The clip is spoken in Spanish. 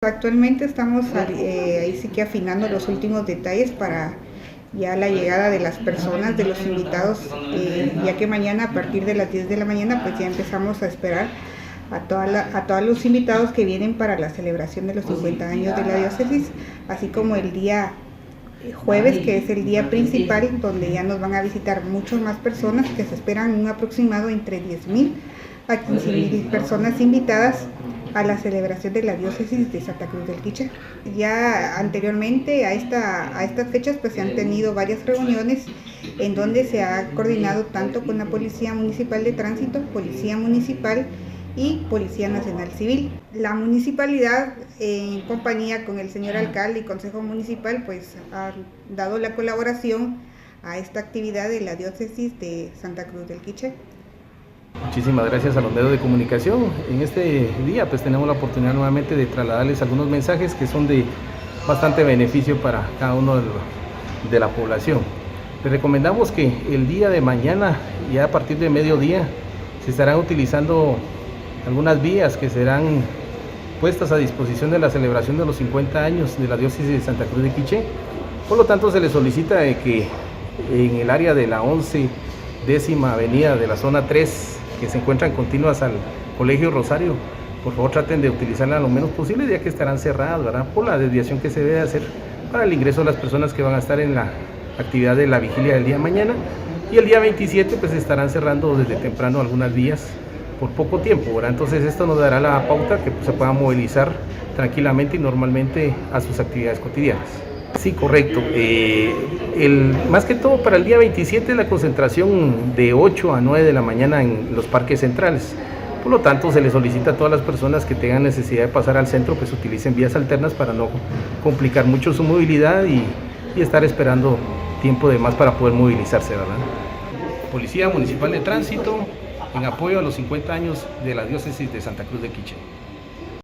actualmente estamos ahí sí que afinando los últimos detalles para ya la llegada de las personas, de los invitados, ya que mañana a partir de las 10 de la mañana pues ya empezamos a esperar a todos los invitados que vienen para la celebración de los 50 años de la diócesis, así como el día jueves, que es el día principal, donde ya nos van a visitar muchas más personas, que se esperan un aproximado entre 10,000 a 15,000 personas invitadas a la celebración de la diócesis de Santa Cruz del Quiché. Ya anteriormente a estas fechas pues se han tenido varias reuniones en donde se ha coordinado tanto con la Policía Municipal de Tránsito, Policía Municipal y Policía Nacional Civil. La municipalidad, en compañía con el señor alcalde y consejo municipal, pues ha dado la colaboración a esta actividad de la diócesis de Santa Cruz del Quiché. Muchísimas gracias a los medios de comunicación. En este día pues tenemos la oportunidad nuevamente de trasladarles algunos mensajes que son de bastante beneficio para cada uno de la población. Les recomendamos que el día de mañana, ya a partir de mediodía, se estarán utilizando algunas vías que serán puestas a disposición de la celebración de los 50 años de la diócesis de Santa Cruz de Quiché. Por lo tanto, se les solicita que en el área de la 11ª avenida de la zona 3, que se encuentran continuas al Colegio Rosario, por favor traten de utilizarla lo menos posible, ya que estarán cerradas, ¿verdad?, por la desviación que se debe hacer para el ingreso de las personas que van a estar en la actividad de la vigilia del día de mañana. Y el día 27 pues estarán cerrando desde temprano algunas vías por poco tiempo, ¿verdad? Entonces esto nos dará la pauta que pues, se puedan movilizar tranquilamente y normalmente a sus actividades cotidianas. Sí, correcto. Más que todo para el día 27 la concentración de 8 a 9 de la mañana en los parques centrales. Por lo tanto, se les solicita a todas las personas que tengan necesidad de pasar al centro, pues utilicen vías alternas para no complicar mucho su movilidad y estar esperando tiempo de más para poder movilizarse, ¿verdad? Policía Municipal de Tránsito, en apoyo a los 50 años de la diócesis de Santa Cruz de Quiché.